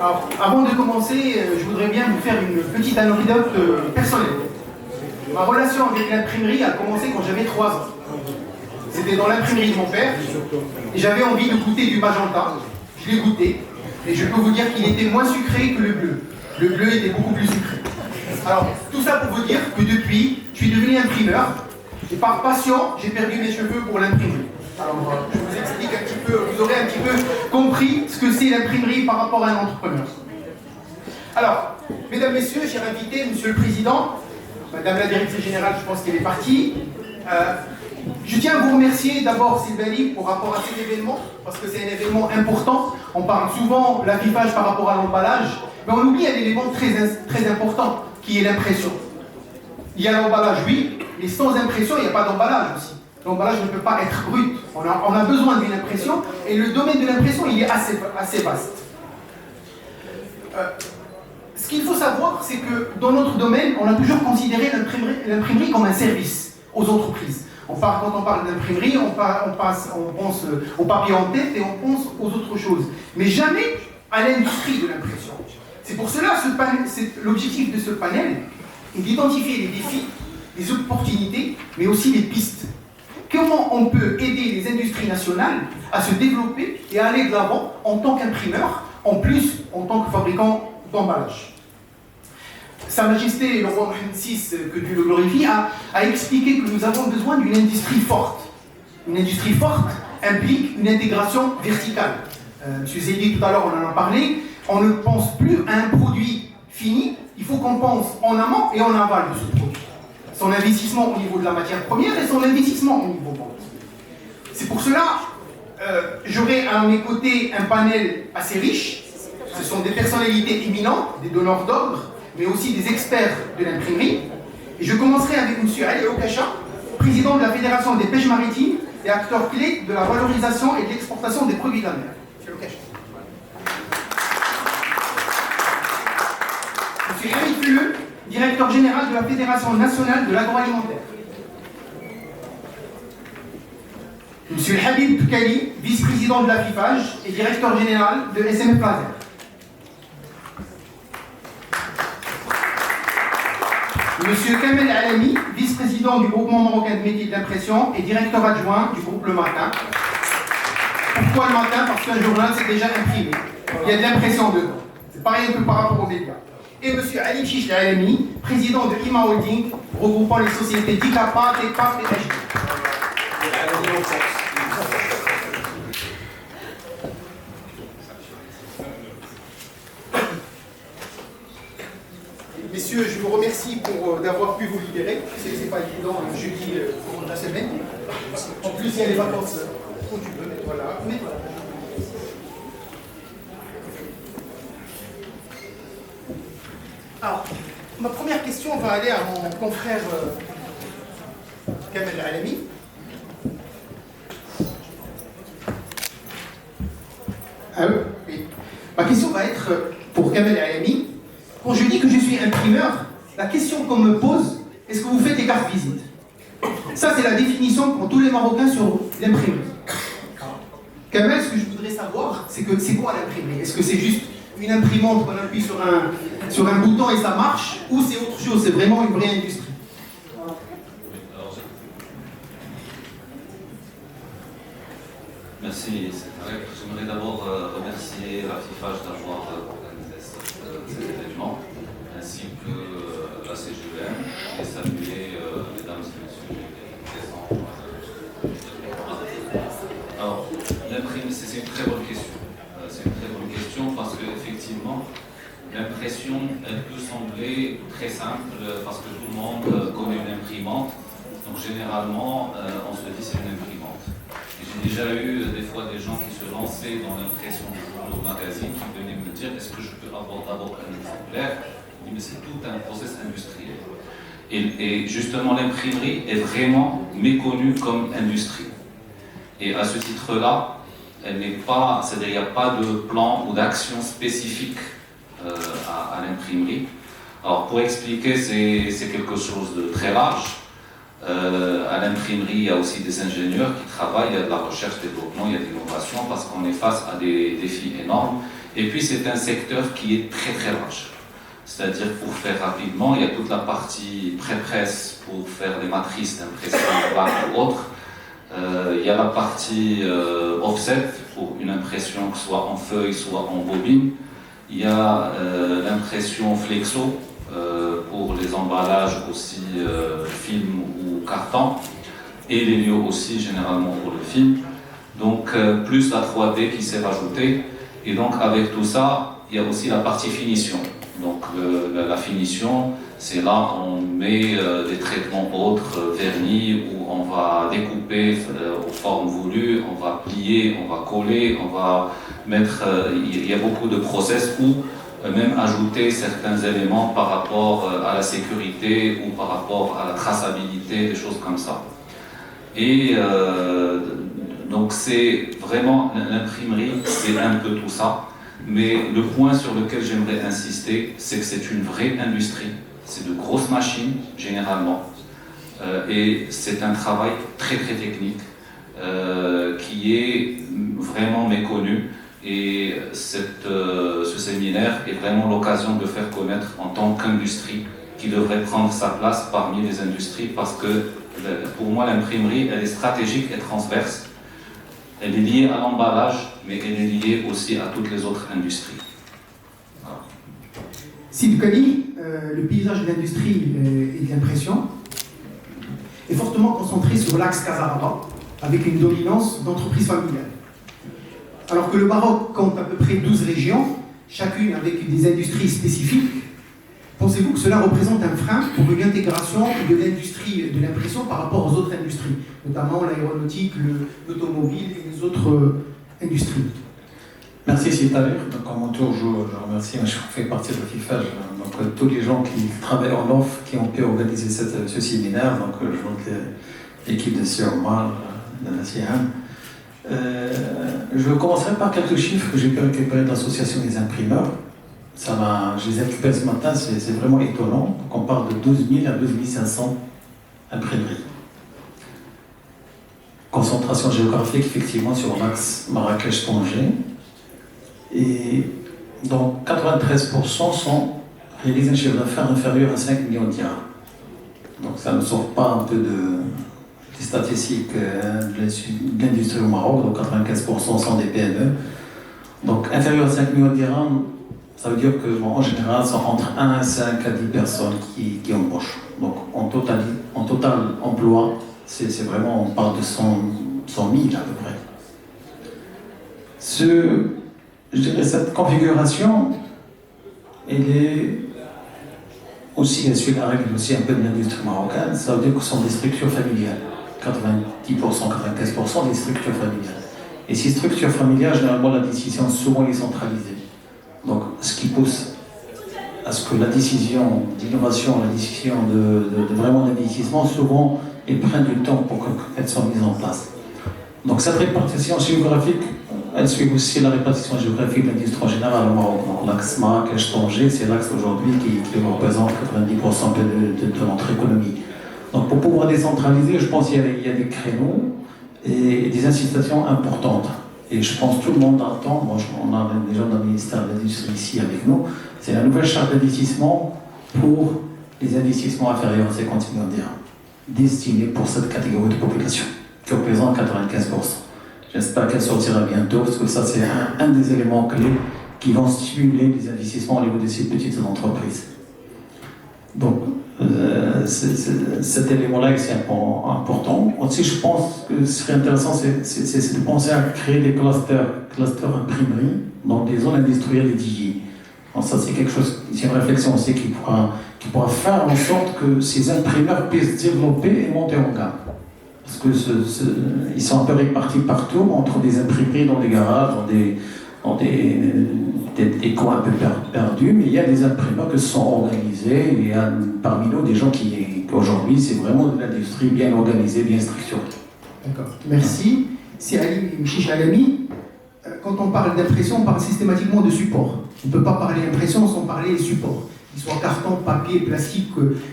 Alors, avant de commencer, je voudrais bien vous faire une petite anecdote personnelle. Ma relation avec l'imprimerie a commencé quand j'avais 3 ans. C'était dans l'imprimerie de mon père, et j'avais envie de goûter du magenta. Je l'ai goûté, et je peux vous dire qu'il était moins sucré que le bleu. Le bleu était beaucoup plus sucré. Alors, tout ça pour vous dire que depuis, je suis devenu imprimeur, et par passion, j'ai perdu mes cheveux pour l'imprimerie. Alors, je vous explique un petit peu, vous aurez un petit peu compris ce que c'est l'imprimerie par rapport à un entrepreneur. Alors, mesdames, messieurs, j'ai invité monsieur le président, madame la directrice générale, je pense qu'elle est partie. Je tiens à vous remercier d'abord, Sylvanie, pour rapport à cet événement, parce que c'est un événement important. On parle souvent de l'affichage par rapport à l'emballage, mais on oublie un élément très important, qui est l'impression. Il y a l'emballage, oui, mais sans impression, il n'y a pas d'emballage aussi. L'emballage ne peut pas être brut. On a besoin d'une impression, et le domaine de l'impression, il est assez vaste. Ce qu'il faut savoir, c'est que dans notre domaine, on a toujours considéré l'imprimerie comme un service aux entreprises. Quand on parle d'imprimerie, on pense au papier en tête et on pense aux autres choses. Mais jamais à l'industrie de l'impression. C'est pour cela que l'objectif de ce panel est d'identifier les défis, les opportunités, mais aussi les pistes. Comment on peut aider les industries nationales à se développer et à aller de l'avant en tant qu'imprimeur, en plus en tant que fabricant d'emballage. Sa Majesté, le roi Mohamed VI, que Dieu le glorifie, a expliqué que nous avons besoin d'une industrie forte. Une industrie forte implique une intégration verticale. M. Zeydi, tout à l'heure, on en a parlé. On ne pense plus à un produit fini. Il faut qu'on pense en amont et en aval de ce produit. Son investissement au niveau de la matière première et son investissement au niveau vente. C'est pour cela j'aurai à mes côtés un panel assez riche. Ce sont des personnalités éminentes, des donneurs d'ordre, mais aussi des experts de l'imprimerie. Et je commencerai avec M. Ali Okacha, président de la Fédération des pêches maritimes et acteur clé de la valorisation et de l'exportation des produits de la mer. M. Okacha. M. Hamid Fleu, directeur général de la Fédération nationale de l'agroalimentaire. M. Habib Toukali, vice-président de l'affichage et directeur général de SMF Laser. M. Kamel Alami, vice-président du groupement marocain de métiers d'impression et directeur adjoint du groupe Le Matin. Pourquoi Le Matin? Parce qu'un journal, c'est déjà imprimé. Il y a de l'impression dedans. C'est pareil un peu par rapport aux médias. Et M. Ali Chiche Alami, président de IMA Holding, regroupant les sociétés DICAPA, TEPAP et HG. Messieurs, je vous remercie d'avoir pu vous libérer. C'est pas évident un jeudi de la semaine. En plus, il y a les vacances quand tu veux, mais voilà. Alors, ma première question va aller à mon confrère Kamel Alami. Oui. Ma question va être pour Kamel Alami. Quand je dis que je suis imprimeur, la question qu'on me pose, est-ce que vous faites des cartes visites? Ça, c'est la définition pour tous les Marocains sur l'imprimerie. Kamel, ce que je voudrais savoir, c'est quoi l'imprimerie? Est-ce que c'est juste une imprimante qu'on appuie sur un bouton et ça marche, ou c'est autre chose, c'est vraiment une vraie industrie? Merci, c'est vrai. J'aimerais d'abord remercier l'affichage d'avoir organisé cet événement, ainsi que la CGEM, et saluer mesdames et messieurs les présents. Alors, l'imprimerie, c'est une très bonne question. C'est une très bonne question parce qu'effectivement, l'impression, elle peut sembler très simple parce que tout le monde connaît une imprimante. Donc généralement, on se dit c'est une imprimante. J'ai déjà eu des fois des gens qui se lançaient dans l'impression de journaux magazines qui venaient me dire est-ce que je peux avoir d'abord un exemplaire? Je dis mais c'est tout un process industriel. Et justement l'imprimerie est vraiment méconnue comme industrie. Et à ce titre-là, elle n'est pas, c'est-à-dire il n'y a pas de plan ou d'action spécifique à l'imprimerie. Alors pour expliquer, c'est quelque chose de très large. À l'imprimerie, il y a aussi des ingénieurs qui travaillent, il y a de la recherche, développement, il y a de l'innovation parce qu'on est face à des défis énormes Et puis c'est un secteur qui est très très large. C'est-à-dire, pour faire rapidement, il y a toute la partie pré-presse pour faire des matrices d'impression ou autres. Il y a la partie offset pour une impression que ce soit en feuille, soit en bobine. Il y a l'impression flexo pour les emballages aussi film ou carton. Et les lieux aussi généralement pour le film. Donc plus la 3D qui s'est rajoutée. Et donc avec tout ça, il y a aussi la partie finition. Donc la finition, c'est là on met des traitements autres, vernis, où on va découper aux formes voulues, on va plier, on va coller, on va mettre... il y a beaucoup de process où même ajouter certains éléments par rapport à la sécurité ou par rapport à la traçabilité, des choses comme ça. Et donc c'est vraiment l'imprimerie, c'est un peu tout ça. Mais le point sur lequel j'aimerais insister, c'est que c'est une vraie industrie. C'est de grosses machines, généralement. Et c'est un travail très très technique qui est vraiment méconnu. Et ce séminaire est vraiment l'occasion de faire connaître en tant qu'industrie qui devrait prendre sa place parmi les industries parce que pour moi l'imprimerie elle est stratégique et transverse. Elle est liée à l'emballage, mais elle est liée aussi à toutes les autres industries. Voilà. Sidi Kani, le paysage de l'industrie et de l'impression est fortement concentré sur l'axe Casaraba, avec une dominance d'entreprises familiales. Alors que le Maroc compte à peu près 12 régions, chacune avec des industries spécifiques, pensez-vous que cela représente un frein pour une intégration de l'industrie de l'impression par rapport aux autres industries, notamment l'aéronautique, l'automobile et les autres industries? Merci Sitalur. Donc à mon tour, je remercie, je fais partie de FIFAG, donc tous les gens qui travaillent en offre, qui ont pu organiser ce séminaire, donc je vois l'équipe de Siormal, de la CIAM. Je commencerai par quelques chiffres que j'ai pu récupérer de l'association des imprimeurs. Je les ai récupérés ce matin, c'est vraiment étonnant. Donc on parle de 12 000 à 12 500 imprimeries. Concentration géographique, effectivement, sur l'axe Marrakech-Tanger. Et donc 93% réalisent un chiffre d'affaires inférieur à 5 millions de dirhams. Donc ça ne sort pas un peu des statistiques de l'industrie au Maroc, donc 95% sont des PME. Donc inférieur à 5 millions de dirhams, ça veut dire que en général, c'est entre 1 à 5 à 10 personnes qui embauchent. Donc en total emploi, c'est vraiment, on parle de 100 000 à peu près. Je dirais cette configuration, elle est aussi, elle suit la règle aussi un peu de l'industrie marocaine, ça veut dire que ce sont des structures familiales. 90%, 95% des structures familiales. Et ces structures familiales, généralement, la décision souvent est centralisée. Donc, ce qui pousse à ce que la décision d'innovation, la décision de vraiment d'investissement, souvent, elles prennent du temps pour qu'elles soient mises en place. Donc, cette répartition géographique, elle suit aussi la répartition géographique de l'industrie en général au Maroc. Donc, l'axe Marrakech-Tanger, c'est l'axe aujourd'hui qui représente 90% de notre économie. Donc, pour pouvoir décentraliser, je pense qu'il y a des créneaux et des incitations importantes. Et je pense que tout le monde attend, on a des gens dans le ministère de l'Industrie ici avec nous, c'est la nouvelle charte d'investissement pour les investissements inférieurs à 50 millions de dirhams, destinée pour cette catégorie de population, qui représente 95%. J'espère qu'elle sortira bientôt, parce que ça c'est un des éléments clés qui vont stimuler les investissements au niveau de ces petites entreprises. Donc, cet élément-là est important. Aussi, je pense que ce serait intéressant, c'est de penser à créer des clusters imprimerie dans des zones industrielles dédiées. Donc ça, c'est quelque chose, c'est une réflexion aussi qui pourra faire en sorte que ces imprimeurs puissent développer et monter en gamme. Parce que ils sont un peu répartis partout, entre des imprimeries dans des garages, dans des coins un peu perdus, mais il y a des imprimeurs qui se sont organisés, il y a parmi nous des gens qui aujourd'hui, c'est vraiment de l'industrie bien organisée, bien structurée. D'accord, merci. C'est Ali Mchicha Alami. Quand on parle d'impression, on parle systématiquement de support. On ne peut pas parler d'impression sans parler des supports. Qu'ils soient carton, papier, plastique,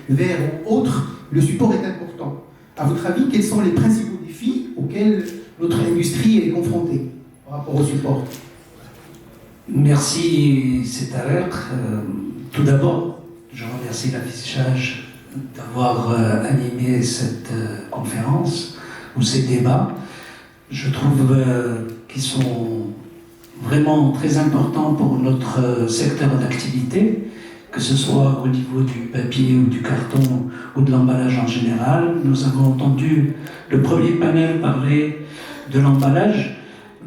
verre ou autre, le support est important. À votre avis, quels sont les principaux défis auxquels notre industrie est confrontée par rapport au support? Merci, c'est à l'être. Tout d'abord, je remercie l'affichage d'avoir animé cette conférence ou ces débats. Je trouve qu'ils sont vraiment très importants pour notre secteur d'activité, que ce soit au niveau du papier ou du carton ou de l'emballage en général. Nous avons entendu le premier panel parler de l'emballage.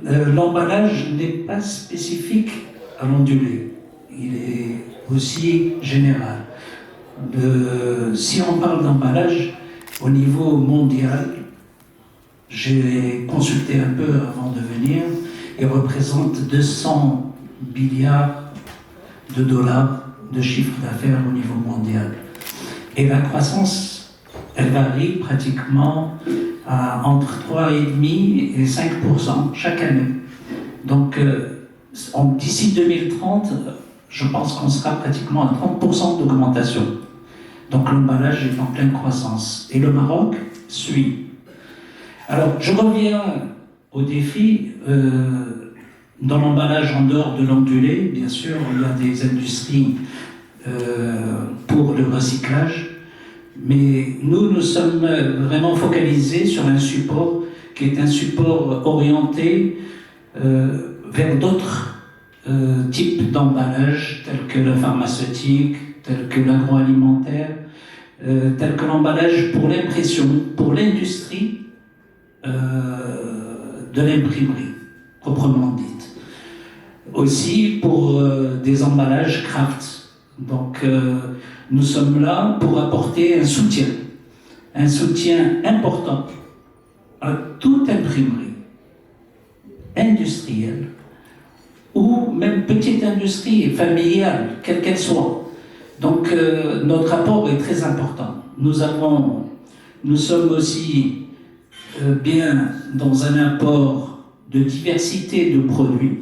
L'emballage n'est pas spécifique à l'ondulé, il est aussi général. Si on parle d'emballage au niveau mondial, j'ai consulté un peu avant de venir, il représente 200 milliards de dollars de chiffre d'affaires au niveau mondial. Et la croissance, elle varie pratiquement entre 3,5% et 5% chaque année. Donc, d'ici 2030, je pense qu'on sera pratiquement à 30% d'augmentation. Donc, l'emballage est en pleine croissance. Et le Maroc suit. Alors, je reviens au défi. Dans l'emballage en dehors de l'ondulé, bien sûr, il y a des industries pour le recyclage. Mais nous sommes vraiment focalisés sur un support qui est un support orienté vers d'autres types d'emballage, tels que le pharmaceutique, tels que l'agroalimentaire, tels que l'emballage pour l'impression, pour l'industrie de l'imprimerie, proprement dite. Aussi pour des emballages craft. Donc, nous sommes là pour apporter un soutien important à toute imprimerie industrielle ou même petite industrie familiale, quelle qu'elle soit. Donc, notre apport est très important. Nous sommes aussi bien dans un apport de diversité de produits.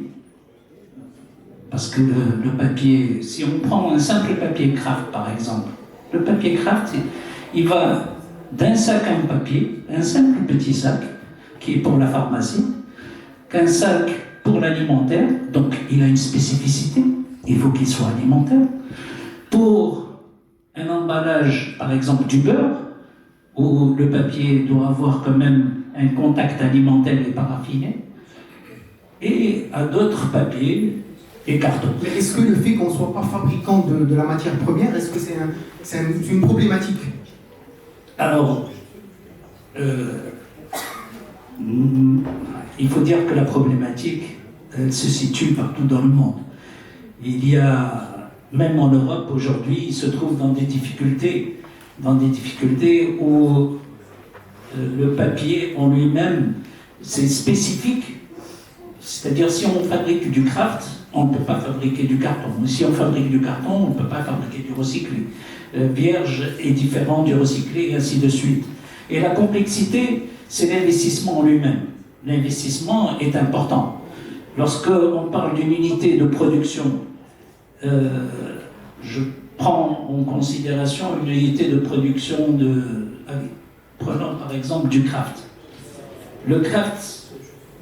Parce que le papier, si on prend un simple papier craft par exemple, le papier craft, il va d'un sac en papier, un simple petit sac, qui est pour la pharmacie, qu'un sac pour l'alimentaire, donc il a une spécificité, il faut qu'il soit alimentaire. Pour un emballage, par exemple du beurre, où le papier doit avoir quand même un contact alimentaire et paraffiné, et à d'autres papiers, et carton. Mais est-ce que le fait qu'on ne soit pas fabricant de la matière première, est-ce que c'est une problématique? Alors, il faut dire que la problématique se situe partout dans le monde. Il y a, même en Europe aujourd'hui, il se trouve dans des difficultés où le papier en lui-même, c'est spécifique. C'est-à-dire, si on fabrique du craft, on ne peut pas fabriquer du carton. Si on fabrique du carton, on ne peut pas fabriquer du recyclé. Vierge est différent du recyclé, et ainsi de suite. Et la complexité, c'est l'investissement en lui-même. L'investissement est important. Lorsqu'on parle d'une unité de production, je prends en considération une unité de production prenons par exemple du craft. Le craft,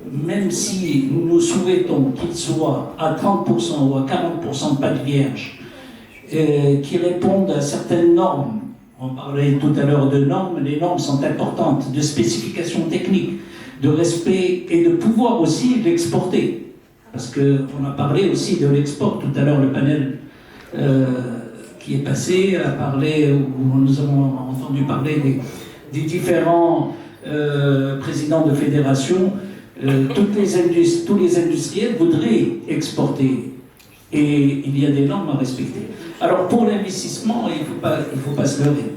même si nous souhaitons qu'il soit à 30% ou à 40% de pâte vierge, qui répondent à certaines normes, on parlait tout à l'heure de normes, les normes sont importantes, de spécifications techniques, de respect et de pouvoir aussi l'exporter. Parce qu'on a parlé aussi de l'export, tout à l'heure le panel qui est passé a parlé, où nous avons entendu parler des différents présidents de fédérations. Tous les industriels voudraient exporter et il y a des normes à respecter. Alors pour l'investissement, il faut pas se leurrer.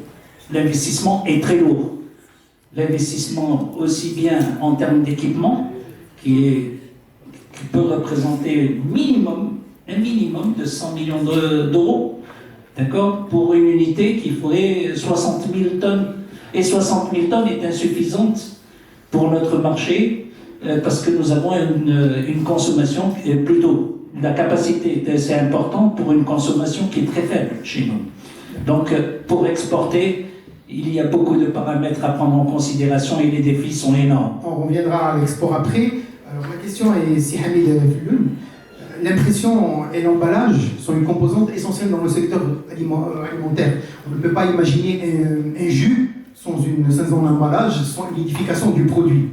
L'investissement est très lourd. L'investissement aussi bien en termes d'équipement, qui peut représenter un minimum de 100 millions d'euros, d'accord, pour une unité qui ferait 60 000 tonnes. Et 60 000 tonnes est insuffisante pour notre marché, parce que nous avons une consommation plutôt, la capacité est assez importante pour une consommation qui est très faible chez nous. Donc pour exporter, il y a beaucoup de paramètres à prendre en considération et les défis sont énormes. On reviendra à l'export après. Alors ma question est, si Hamid Fulloun, l'impression et l'emballage sont une composante essentielle dans le secteur alimentaire. On ne peut pas imaginer un jus sans un emballage, sans l'identification du produit.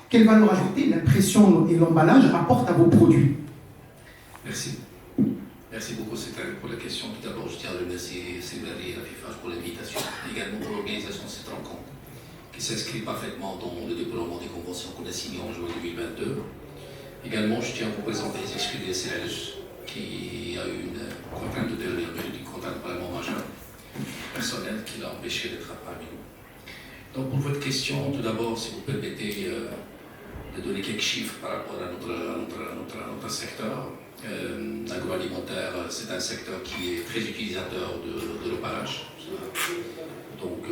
Quelle valeur ajoutée l'impression et l'emballage apportent à vos produits? Merci. Merci beaucoup pour la question. Tout d'abord, je tiens à remercier Séveri et la FIFA pour l'invitation, également pour l'organisation de cette rencontre, qui s'inscrit parfaitement dans le déploiement des conventions qu'on a signées en juin 2022. Également, je tiens à vous présenter les excuses de SLH, qui a eu une contrainte de dernière minute, une contrainte vraiment majeure, personnelle, qui l'a empêché d'être parmi nous. Donc, pour votre question, tout d'abord, si vous permettez de donner quelques chiffres par rapport à notre secteur. L'agroalimentaire, c'est un secteur qui est très utilisateur de l'emballage. Donc,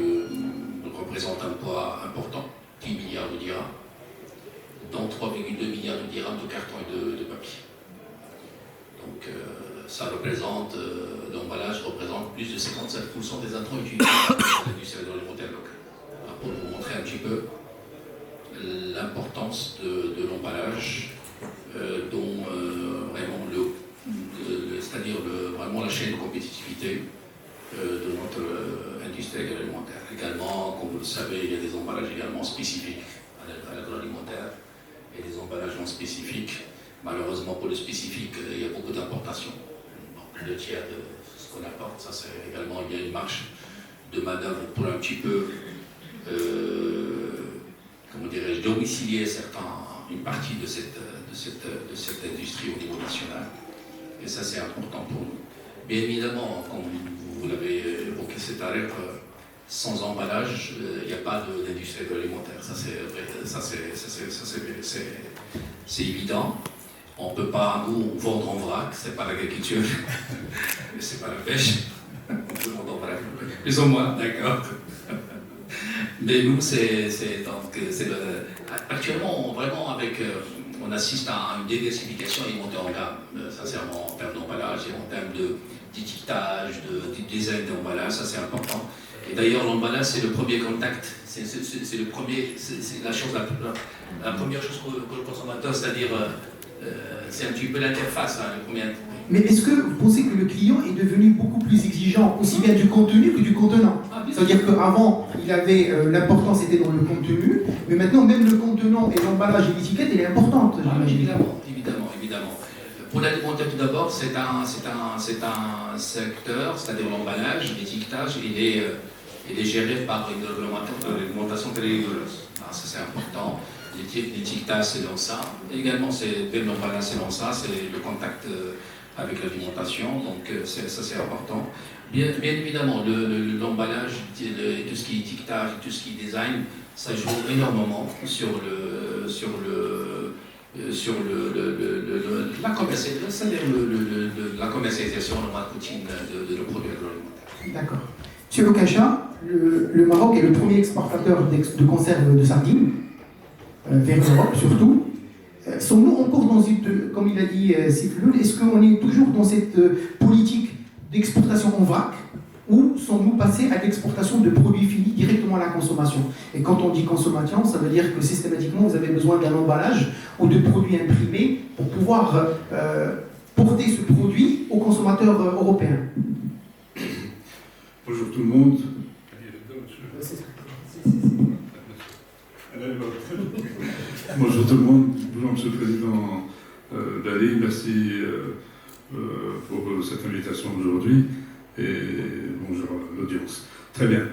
représente un poids important, 10 milliards de dirhams, dont 3,2 milliards de dirhams de carton et de papier. Donc, ça représente, l'emballage représente plus de 57% des intrants utilisés dans l'industrie agroalimentaire locale. Alors, pour vous montrer un petit peu l'importance de l'emballage, dont vraiment c'est-à-dire vraiment la chaîne de compétitivité de notre industrie agroalimentaire. Également, comme vous le savez, il y a des emballages également spécifiques à l'agroalimentaire et des emballages non spécifiques. Malheureusement, pour le spécifique, il y a beaucoup d'importations. Plus de tiers de ce qu'on apporte, ça c'est également, il y a une marge de manœuvre pour un petit peu, comment dirais-je, domicilier une partie de cette industrie au niveau national. Et ça, c'est important pour nous. Bien évidemment, comme vous l'avez évoqué tout à l'heure, sans emballage, il n'y a pas d'industrie agroalimentaire. Ça, c'est évident. On ne peut pas, nous, vendre en vrac, c'est pas l'agriculture, c'est pas la pêche. On peut vendre en vrac, plus ou moins, d'accord. Mais nous, actuellement, vraiment, on assiste à une diversification et une montée en gamme, sincèrement, en termes d'emballage et en termes d'étiquetage, de design d'emballage, ça c'est important. Et d'ailleurs, l'emballage, c'est le premier contact, c'est la première chose pour le consommateur, c'est-à-dire, c'est un petit peu l'interface, hein, le premier. Mais est-ce que vous pensez que le client est devenu beaucoup plus exigeant, aussi bien du contenu que du contenant? C'est-à-dire qu'avant, il avait l'importance était dans le contenu, mais maintenant, même le contenant et l'emballage et l'étiquette, elle est importante, j'imagine. Évidemment. Pour l'alimentaire, tout d'abord, c'est un secteur, c'est-à-dire l'emballage, l'étiquetage, il est géré par une réglementation très rigoureuse. Ça, c'est important. L'étiquetage, c'est dans ça. Également, même l'emballage, c'est dans ça. C'est le contact avec l'alimentation. Donc, ça, c'est important. Bien évidemment, l'emballage, tout ce qui est étiquetage, tout ce qui est design, ça joue énormément sur la commercialisation, le marketing de nos produits agroalimentaires. D'accord. Monsieur Okacha, le Maroc est le premier exportateur de conserves de sardines, vers l'Europe surtout. Sommes-nous encore dans une, comme il a dit Sifloul, est-ce qu'on est toujours dans cette politique d'exportation en vrac ou sommes-nous passés à l'exportation de produits finis directement à la consommation? Et quand on dit consommation, ça veut dire que systématiquement vous avez besoin d'un emballage ou de produits imprimés pour pouvoir porter ce produit aux consommateurs européens. Bonjour tout le monde. Bonjour tout le monde. Bonjour Monsieur le Président Dali. Merci pour cette invitation aujourd'hui et bonjour à l'audience. Très bien.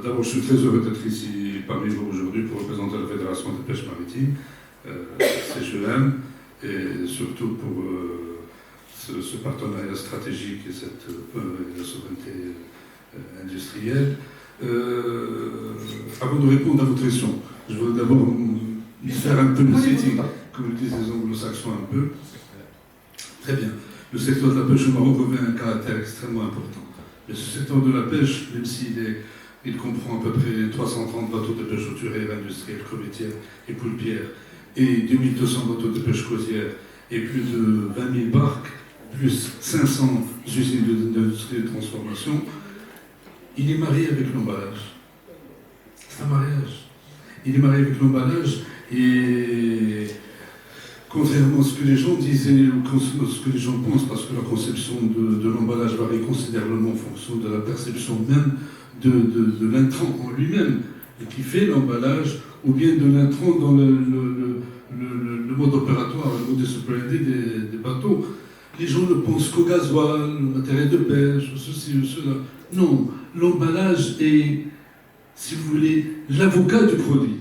D'abord, je suis très heureux d'être ici parmi vous aujourd'hui pour représenter la Fédération de pêche maritime, CGM, et surtout pour ce partenariat stratégique et cette souveraineté industrielle. Avant de répondre à votre question, je voudrais d'abord faire un peu le setting, comme le disent les anglo-saxons un peu. Très bien. Le secteur de la pêche au Maroc revêt un caractère extrêmement important. Mais ce secteur de la pêche, même s'il comprend à peu près 330 bateaux de pêche hauturière, industrielle, crevettière et poulpière, et 2200 bateaux de pêche côtière, et plus de 20 000 barques, plus 500 usines d'industrie de transformation, il est marié avec l'emballage. C'est un mariage. Il est marié avec l'emballage et contrairement à ce que les gens disaient ou ce que les gens pensent, parce que la conception de l'emballage varie considérablement en fonction de la perception même de l'intrant en lui-même, et qui fait l'emballage, ou bien de l'intrant dans le mode opératoire, le mode operandi des bateaux. Les gens ne pensent qu'au gasoil, au matériel de pêche, ceci ou cela. Non, l'emballage est, si vous voulez, l'avocat du produit.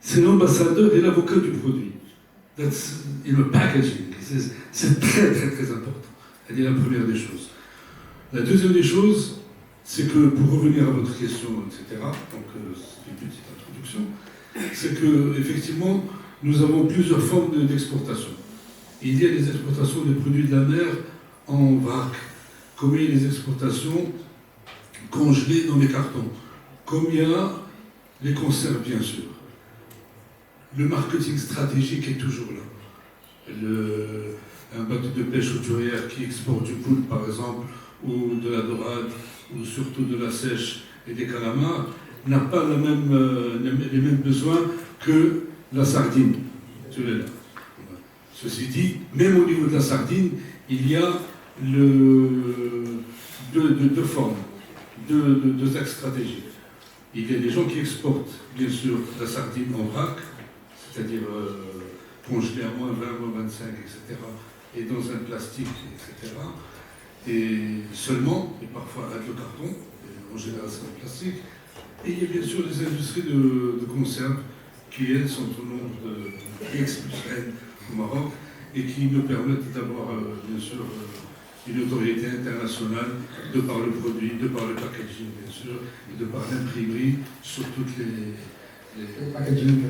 C'est l'ambassadeur et l'avocat du produit. That's in the packaging. C'est très, très, très important. Elle est la première des choses. La deuxième des choses, c'est que, pour revenir à votre question, etc., donc c'est une petite introduction, c'est que, effectivement, nous avons plusieurs formes d'exportation. Il y a les exportations des produits de la mer en vrac, comme il y a les exportations congelées dans les cartons, comme il y a les conserves, bien sûr. Le marketing stratégique est toujours là. Un bateau de pêche hauturière qui exporte du poulpe, par exemple, ou de la dorade, ou surtout de la sèche et des calamars, n'a pas les mêmes besoins que la sardine. Celui-là. Ceci dit, même au niveau de la sardine, il y a deux formes, deux axes stratégiques. Il y a des gens qui exportent, bien sûr, la sardine en vrac, c'est-à-dire congelée à moins 20, moins 25, etc., et dans un plastique, etc., et seulement, et parfois avec le carton, en général c'est en plastique. Et il y a bien sûr les industries de conserve qui, elles, sont au nombre de X plus N au Maroc et qui nous permettent d'avoir, bien sûr, une autorité internationale de par le produit, de par le packaging, bien sûr, et de par l'imprimerie sur toutes les packaging.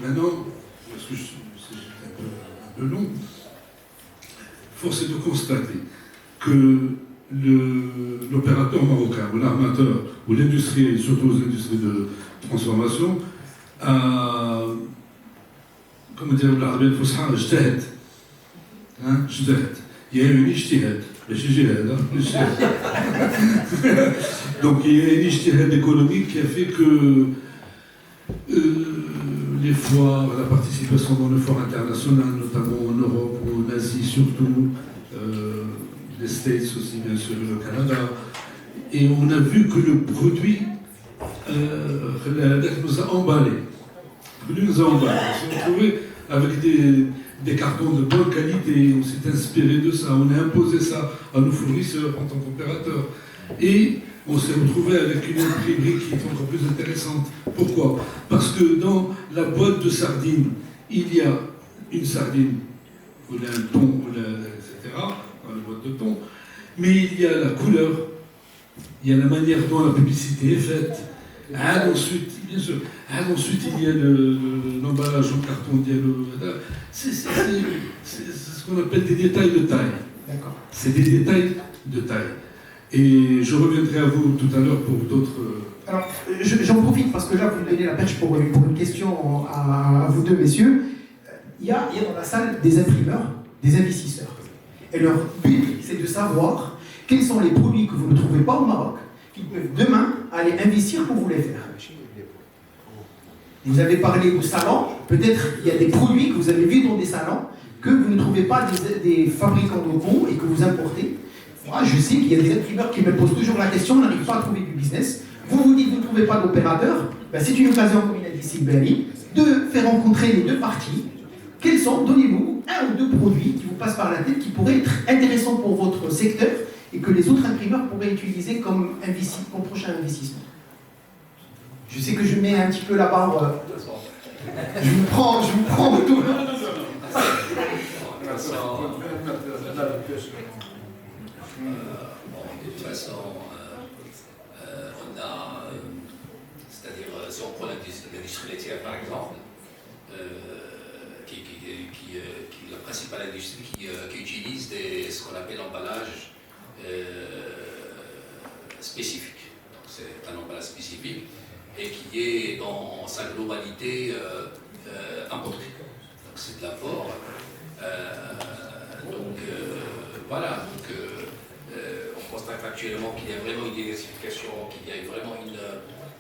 Maintenant, parce que c'est un peu long, force est de constater que l'opérateur marocain, ou l'armateur, ou l'industrie, et surtout les industries de transformation, a, comment dire, l'arabie al-fusha, اجتهد. Il y a une ijtihad. Donc il y a une ijtihad économique qui a fait que les foires, la participation dans le foire international, notamment en Europe ou en Asie surtout, les States aussi, bien sûr, le Canada. Et on a vu que le produit nous a emballés. Le produit nous a emballés. On s'est retrouvé avec des cartons de bonne qualité, on s'est inspiré de ça, on a imposé ça à nos fournisseurs en tant qu'opérateurs. Et on s'est retrouvé avec une imprimerie qui est encore plus intéressante. Pourquoi? Parce que dans la boîte de sardines, il y a une sardine, ou un thon, etc., dans la boîte de thon, mais il y a la couleur, il y a la manière dont la publicité est faite. Ensuite, bien sûr, ensuite il y a l'emballage en carton, il y a c'est ce qu'on appelle des détails de taille. D'accord. C'est des détails de taille. Et je reviendrai à vous tout à l'heure pour d'autres... Alors, j'en profite parce que là, vous me donnez la perche pour une question à vous deux, messieurs. Il y a dans la salle des imprimeurs, des investisseurs. Et leur but, c'est de savoir quels sont les produits que vous ne trouvez pas au Maroc, qui peuvent demain aller investir pour vous les faire. Vous avez parlé de salons, peut-être il y a des produits que vous avez vus dans des salons que vous ne trouvez pas des fabricants locaux et que vous importez. Moi, je sais qu'il y a des imprimeurs qui me posent toujours la question, on n'arrive pas à trouver du business. Vous dites que vous ne trouvez pas d'opérateur, ben c'est une occasion, comme il a dit Sylvain, de faire rencontrer les deux parties. Quels sont, donnez-nous un ou deux produits qui vous passent par la tête qui pourraient être intéressants pour votre secteur et que les autres imprimeurs pourraient utiliser comme prochain investissement. Je sais que je mets un petit peu la barre. Je vous prends tout. De toute façon, on a, c'est-à-dire, si on prend l'industrie laitière par exemple, qui est la principale industrie qui utilise ce qu'on appelle l'emballage spécifique. Donc c'est un emballage spécifique et qui est dans sa globalité importé. Donc c'est de l'apport. Voilà. On constate actuellement qu'il y a vraiment une diversification, qu'il y a vraiment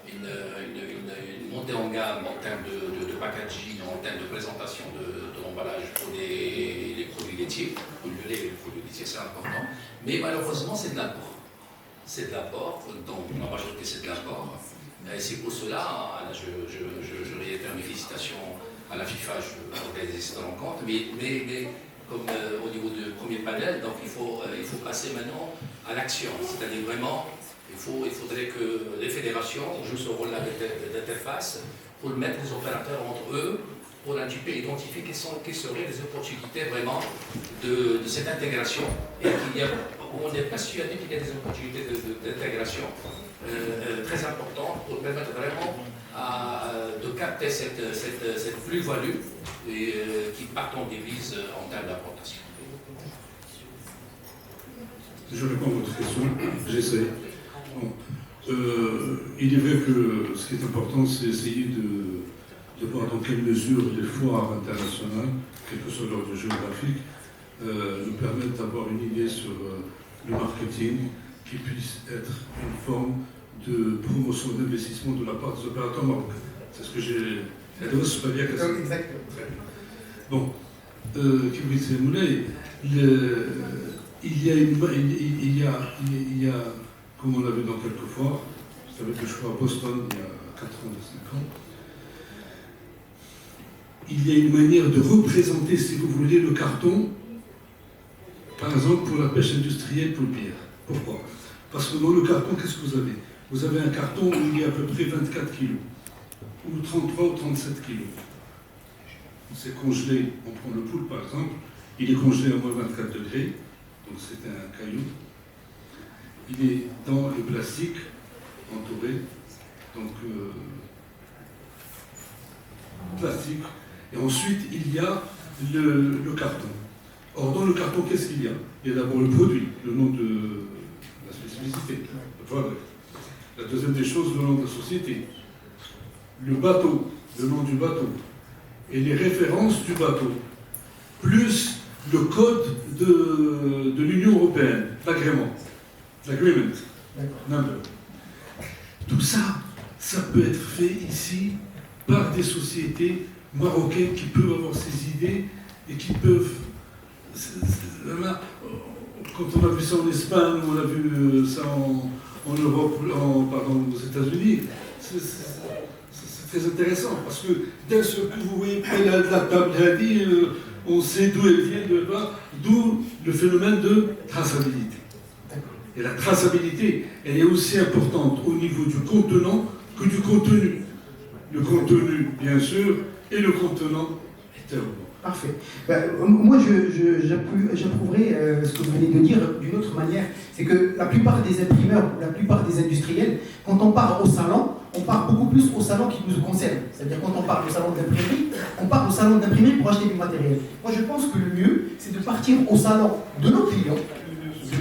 une montée en gamme en termes de packaging, en termes de présentation de l'emballage pour les produits laitiers, pour le lait et les produits laitiers, c'est important, mais malheureusement c'est de l'import. C'est de l'apport, donc la majorité c'est de l'apport. C'est pour cela, je réitère mes félicitations à la FIFA d'organiser cette rencontre, mais comme au niveau du premier panel, donc il faut passer maintenant à l'action, c'est-à-dire vraiment, il faudrait que les fédérations jouent ce rôle-là d'interface pour mettre les opérateurs entre eux, pour un petit peu identifier quelles seraient les opportunités vraiment de cette intégration. Et on est persuadé qu'il y a des opportunités d'intégration très importantes pour permettre vraiment de capter cette plus-value qui part en devise en termes d'importation. Je réponds à votre question, j'essaie. Bon. Il est vrai que ce qui est important, c'est essayer de voir dans quelle mesure les foires internationales, quel que soit l'ordre géographique, nous permettent d'avoir une idée sur le marketing qui puisse être une forme de promotion d'investissement de la part des opérateurs marocains. C'est ce que j'ai... Exactement. Bon, Kibrit Moulay, il y a, comme on l'a vu dans quelques foires, vous savez que je suis à Boston il y a 4 ans, 5 ans, il y a une manière de représenter, si vous voulez, le carton, par exemple pour la pêche industrielle poulpière. Pourquoi? Parce que dans le carton, qu'est-ce que vous avez? Vous avez un carton où il y a à peu près 24 kg, ou 33 ou 37 kg. C'est congelé, on prend le poulpe par exemple, il est congelé à moins 24 degrés, donc c'est un caillou. Il est dans le plastique, entouré, donc plastique. Et ensuite, il y a le carton. Or, dans le carton, qu'est-ce qu'il y a? Il y a d'abord le produit, le nom de la spécificité, le produit. La deuxième des choses, le nom de la société. Le bateau, le nom du bateau. Et les références du bateau. Plus le code de l'Union européenne, l'agrément. L'agreement. Number. Tout ça, ça peut être fait ici par des sociétés marocaines qui peuvent avoir ces idées et qui peuvent... Quand on a vu ça en Espagne, on a vu ça en Europe, aux États-Unis, c'est très intéressant parce que d'un seul coup, vous voyez, la table a dit, on sait d'où elle vient, d'où le phénomène de traçabilité. Et la traçabilité, elle est aussi importante au niveau du contenant que du contenu. Le contenu, bien sûr, et le contenant est un. Parfait. Moi, j'approuverais ce que vous venez de dire d'une autre manière. C'est que la plupart des imprimeurs, la plupart des industriels, quand on part au salon, on part beaucoup plus au salon qui nous concerne. C'est-à-dire quand on part au salon d'imprimerie, on part au salon d'imprimerie pour acheter du matériel. Moi, je pense que le mieux, c'est de partir au salon de nos clients,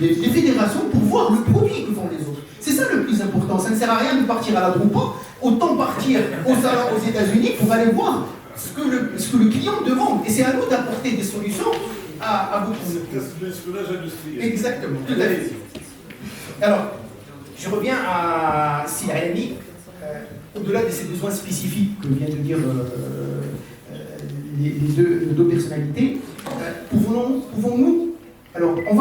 des fédérations, pour voir le produit que font les autres. C'est ça le plus important. Ça ne sert à rien de partir à la Drupa, autant partir au salon aux États-Unis pour aller voir ce que le client demande. Et c'est à nous d'apporter des solutions à beaucoup de... Exactement, tout à fait. Alors, je reviens à Silahani. Au-delà de ces besoins spécifiques que vient de dire les deux personnalités, pouvons-nous... Alors, on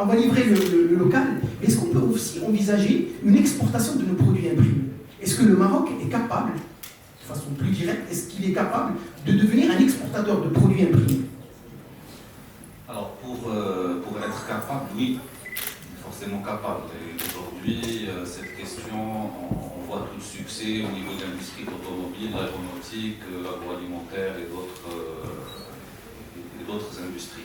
va livrer le local, mais est-ce qu'on peut aussi envisager une exportation de nos produits imprimés? Est-ce que le Maroc est capable, de façon plus directe, est-ce qu'il est capable de devenir un exportateur de produits imprimés? Alors, pour être capable, oui, forcément capable. Et aujourd'hui, cette question, on voit tout le succès au niveau de l'industrie automobile, l'aéronautique, l'agroalimentaire et d'autres industries.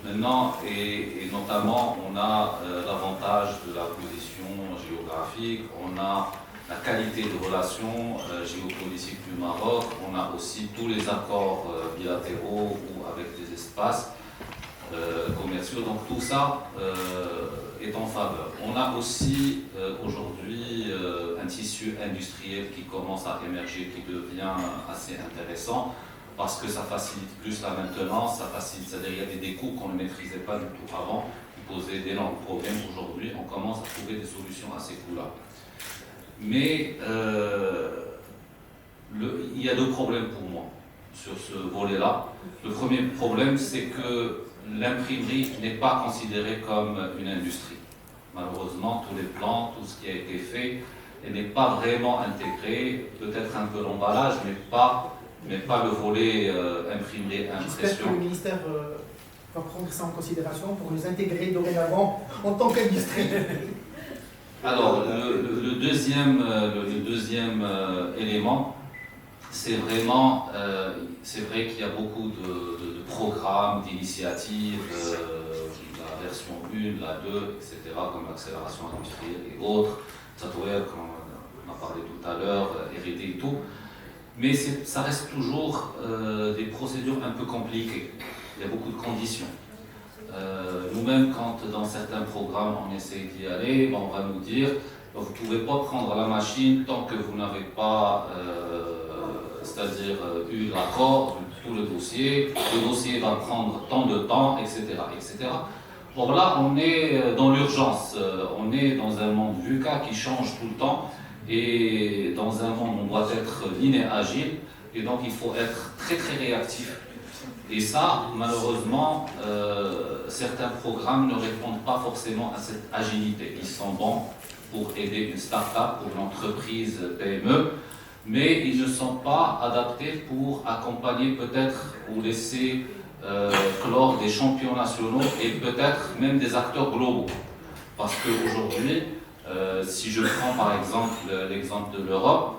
Maintenant, et notamment, on a l'avantage de la position géographique, on a la qualité de relations géopolitiques du Maroc, on a aussi tous les accords bilatéraux ou avec des espaces commerciaux, donc tout ça est en faveur. On a aussi aujourd'hui un tissu industriel qui commence à émerger, qui devient assez intéressant, parce que ça facilite plus la maintenance, ça facilite, c'est-à-dire il y avait des coûts qu'on ne maîtrisait pas du tout avant, qui posaient d'énormes problèmes. Aujourd'hui, on commence à trouver des solutions à ces coûts-là. Mais il y a deux problèmes pour moi sur ce volet-là. Le premier problème, c'est que l'imprimerie n'est pas considérée comme une industrie. Malheureusement, tous les plans, tout ce qui a été fait, n'est pas vraiment intégré. Peut-être un peu l'emballage, mais pas le volet imprimerie, J'espère que impression. le ministère va prendre ça en considération pour nous intégrer dorénavant en tant qu'industrie. Alors, le deuxième élément, c'est vraiment, c'est vrai qu'il y a beaucoup de programmes, d'initiatives, la version 1, la 2, etc., comme l'accélération industrielle et autres, software, comme on a parlé tout à l'heure, R&D et tout. Mais ça reste toujours des procédures un peu compliquées. Il y a beaucoup de conditions. Nous-mêmes, quand dans certains programmes on essaie d'y aller, on va nous dire vous ne pouvez pas prendre la machine tant que vous n'avez pas, c'est-à-dire eu l'accord de tout le dossier va prendre tant de temps, etc. etc. Bon, là, on est dans l'urgence, on est dans un monde VUCA qui change tout le temps, et dans un monde où on doit être lean et agile, et donc il faut être très très réactif. Et ça, malheureusement, certains programmes ne répondent pas forcément à cette agilité. Ils sont bons pour aider une start-up, pour une entreprise PME, mais ils ne sont pas adaptés pour accompagner peut-être ou laisser clore des champions nationaux et peut-être même des acteurs globaux. Parce qu'aujourd'hui, si je prends par exemple l'exemple de l'Europe,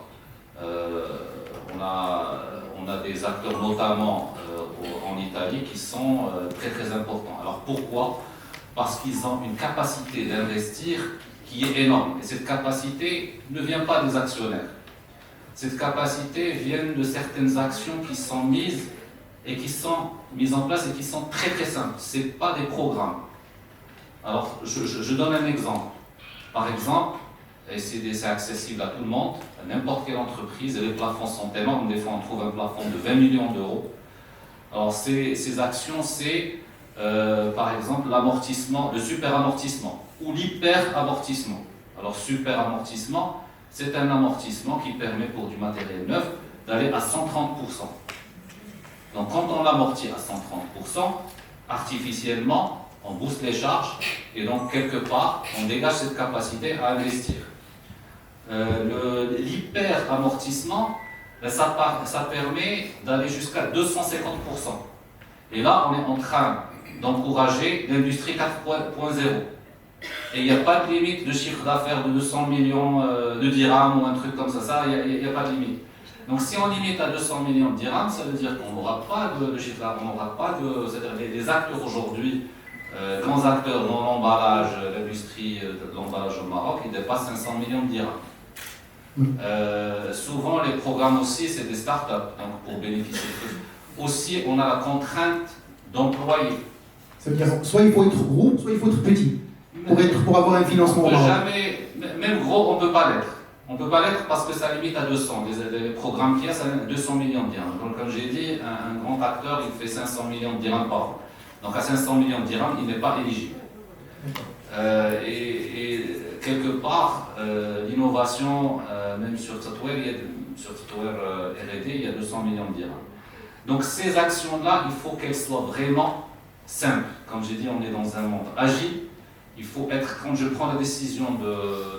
on a des acteurs notamment en Italie qui sont très très importants. Alors pourquoi? Parce qu'ils ont une capacité d'investir qui est énorme. Et cette capacité ne vient pas des actionnaires. Cette capacité vient de certaines actions qui sont mises en place et qui sont très très simples. Ce n'est pas des programmes. Alors je donne un exemple. Par exemple, et c'est accessible à tout le monde, à n'importe quelle entreprise, et les plafonds sont énormes. Des fois, on trouve un plafond de 20 millions d'euros. Alors, ces actions, c'est par exemple l'amortissement, le super amortissement ou l'hyper amortissement. Alors, super amortissement, c'est un amortissement qui permet pour du matériel neuf d'aller à 130%. Donc, quand on l'amortit à 130%, artificiellement, on booste les charges et donc, quelque part, on dégage cette capacité à investir. L'hyper-amortissement, ça permet d'aller jusqu'à 250%. Et là, on est en train d'encourager l'industrie 4.0. Et il n'y a pas de limite de chiffre d'affaires de 200 millions de dirhams ou un truc comme ça, il n'y a pas de limite. Donc si on limite à 200 millions de dirhams, ça veut dire qu'on n'aura pas de chiffre d'affaires, on n'aura pas de... C'est-à-dire les acteurs aujourd'hui, grands acteurs dans l'emballage, l'industrie de l'emballage au Maroc, ils dépassent 500 millions de dirhams. Souvent, les programmes aussi, c'est des startups, donc pour bénéficier de tout. Aussi, on a la contrainte d'employer. Ça veut dire soit il faut être gros, soit il faut être petit pour avoir un financement. Jamais, même gros, on ne peut pas l'être. On ne peut pas l'être parce que ça limite à 200. Les programmes qu'il y a, ça limite à 200 millions de dirhams. Donc, comme j'ai dit, un grand acteur, il fait 500 millions de dirhams par an. Donc, à 500 millions de dirhams, il n'est pas éligible. Et quelque part, l'innovation, même sur software, R&D, il y a 200 millions de dirhams. Donc ces actions-là, il faut qu'elles soient vraiment simples. Comme j'ai dit, on est dans un monde agile. Il faut être, quand je prends la décision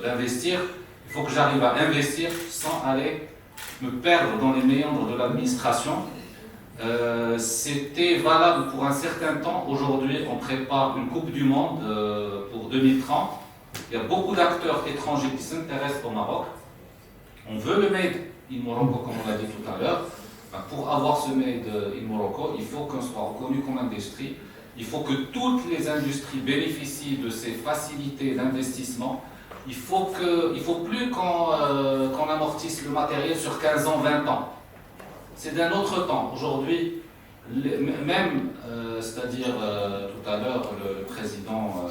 d'investir, il faut que j'arrive à investir sans aller me perdre dans les méandres de l'administration. C'était valable pour un certain temps. Aujourd'hui, on prépare une Coupe du Monde pour 2030. Il y a beaucoup d'acteurs étrangers qui s'intéressent au Maroc. On veut le Made in Morocco, comme on l'a dit tout à l'heure. Pour avoir ce Made in Morocco, il faut qu'on soit reconnu comme industrie. Il faut que toutes les industries bénéficient de ces facilités d'investissement. Il ne faut plus qu'on amortisse le matériel sur 15 ans, 20 ans. C'est d'un autre temps. Aujourd'hui, même, c'est-à-dire tout à l'heure, le président,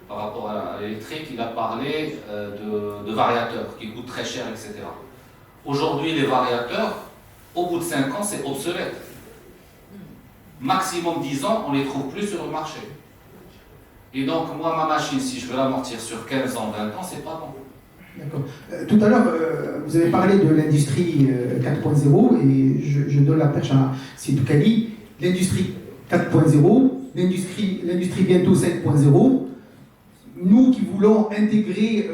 par rapport à l'électrique, il a parlé de variateurs qui coûtent très cher, etc. Aujourd'hui, les variateurs, au bout de 5 ans, c'est obsolète. Maximum 10 ans, on ne les trouve plus sur le marché. Et donc, moi, ma machine, si je veux l'amortir sur 15 ans, 20 ans, c'est pas bon. D'accord. Tout à l'heure, vous avez parlé de l'industrie 4.0 et je donne la perche à Sidou Kali. L'industrie 4.0, l'industrie bientôt 5.0. Nous qui voulons intégrer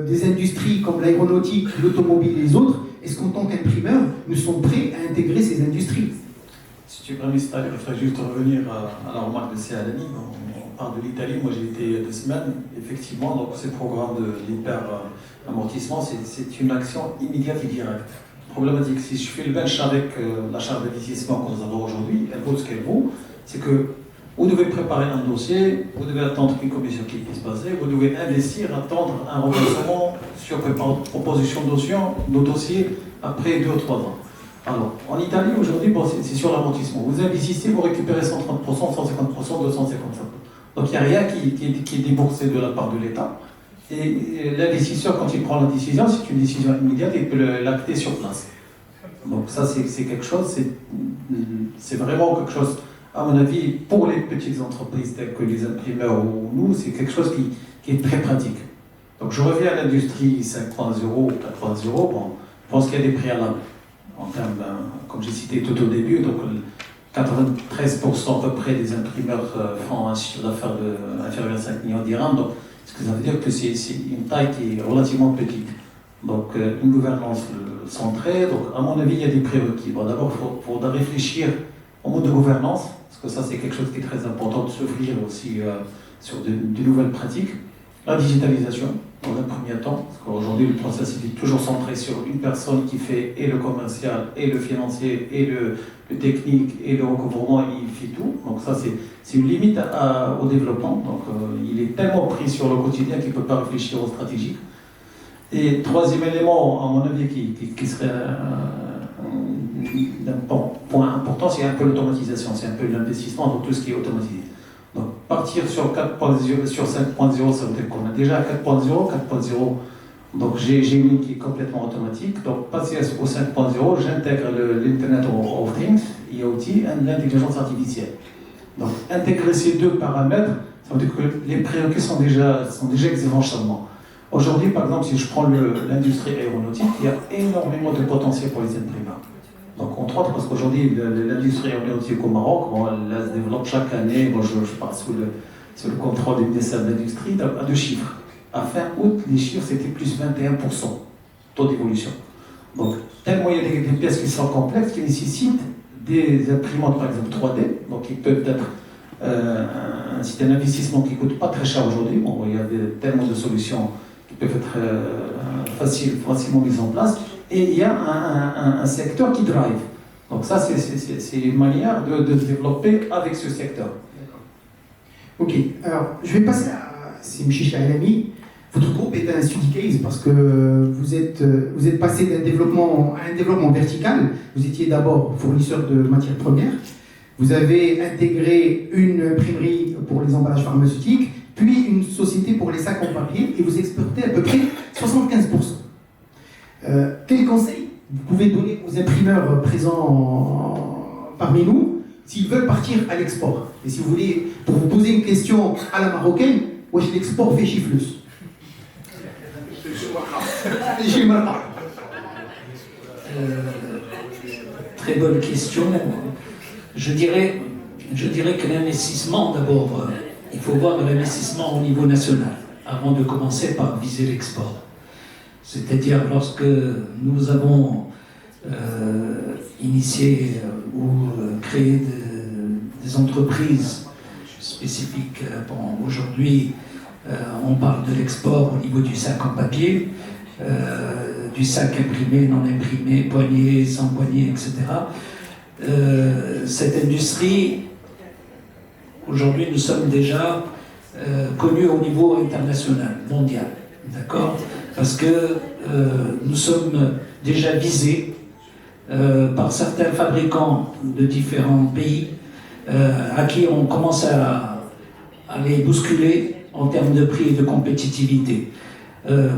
des industries comme l'aéronautique, l'automobile et les autres, est-ce qu'en tant qu'imprimeurs, nous sommes prêts à intégrer ces industries? Si tu permets, je voudrais juste revenir à la remarque de Céalani. On parle de l'Italie, moi j'ai été 2 semaines. Effectivement, donc ces programmes de l'hyper-amortissement, c'est une action immédiate et directe. Problématique, si je fais le bench avec la charte d'investissement que nous avons aujourd'hui, elle vaut ce qu'elle vaut, c'est que vous devez préparer un dossier, vous devez attendre qu'une commission qui puisse passer, vous devez investir, attendre un remboursement sur proposition de dossier après 2 ou 3 ans. Alors, en Italie, aujourd'hui, bon, c'est sur l'amortissement. Vous investissez, vous récupérez 130%, 150%, 250%. Donc, il n'y a rien qui est déboursé de la part de l'État. Et l'investisseur, quand il prend la décision, c'est une décision immédiate et il peut l'acter sur place. Donc, ça, c'est quelque chose, c'est vraiment quelque chose, à mon avis, pour les petites entreprises telles que les imprimeurs ou nous, c'est quelque chose qui est très pratique. Donc, je reviens à l'industrie 5.0 ou 4.0. Bon, je pense qu'il y a des préalables. En termes, comme j'ai cité tout au début, donc 93% à peu près des imprimeurs font un chiffre d'affaires inférieur à 5 millions de dirhams. Donc, ce que ça veut dire que c'est une taille qui est relativement petite. Donc, une gouvernance centrée. Donc, à mon avis, il y a des prérequis. Bon, d'abord, il faudra réfléchir au mode de gouvernance, parce que ça, c'est quelque chose qui est très important de s'ouvrir aussi sur de nouvelles pratiques. La digitalisation, dans un premier temps, parce qu'aujourd'hui, le processus est toujours centré sur une personne qui fait et le commercial, et le financier, et le technique, et le recouvrement, et il fait tout. Donc ça, c'est une limite au développement. Donc il est tellement pris sur le quotidien qu'il ne peut pas réfléchir aux stratégiques. Et troisième élément, à mon avis, qui serait un point important, c'est un peu l'automatisation, c'est un peu l'investissement dans tout ce qui est automatisé. Donc, partir sur 4.0, sur 5.0, ça veut dire qu'on a déjà 4.0. Donc, j'ai une ligne qui est complètement automatique. Donc, passer au 5.0, j'intègre l'Internet of Things, IoT, et l'intelligence artificielle. Donc, intégrer ces 2 paramètres, ça veut dire que les prérequis sont déjà exigeants changement. Aujourd'hui, par exemple, si je prends l'industrie aéronautique, il y a énormément de potentiel pour les imprimeurs. Donc, entre autres, parce qu'aujourd'hui, l'industrie aéronautique au Maroc, bon, elle se développe chaque année. Moi, je passe sous le contrôle du ministère de l'Industrie, à 2 chiffres. À fin août, les chiffres, c'était plus 21%, taux d'évolution. Donc, tellement il y a des pièces qui sont complexes, qui nécessitent des imprimantes, par exemple 3D, donc qui peuvent être c'est un investissement qui ne coûte pas très cher aujourd'hui. Bon, il y a tellement de solutions qui peuvent être facilement mises en place. Et il y a un secteur qui drive. Donc ça, c'est une manière de se développer avec ce secteur. Ok, alors je vais passer à Simchiche Alami. Votre groupe est un study case parce que vous êtes passé d'un développement à un développement vertical. Vous étiez d'abord fournisseur de matières premières. Vous avez intégré une imprimerie pour les emballages pharmaceutiques, puis une société pour les sacs en papier, et vous exportez à peu près 75%. Quel conseil vous pouvez donner aux imprimeurs présents parmi nous s'ils veulent partir à l'export? Et si vous voulez, pour vous poser une question à la marocaine, wesh l'export fait chiffleuse. Très bonne question. Je dirais que l'investissement, d'abord, il faut voir l'investissement au niveau national, avant de commencer par viser l'export. C'est-à-dire lorsque nous avons initié ou créé des entreprises spécifiques. Bon, aujourd'hui, on parle de l'export au niveau du sac en papier, du sac imprimé, non imprimé, poignée, sans poignée, etc. Cette industrie, aujourd'hui, nous sommes déjà connus au niveau international, mondial, d'accord? Parce que nous sommes déjà visés par certains fabricants de différents pays à qui on commence à les bousculer en termes de prix et de compétitivité.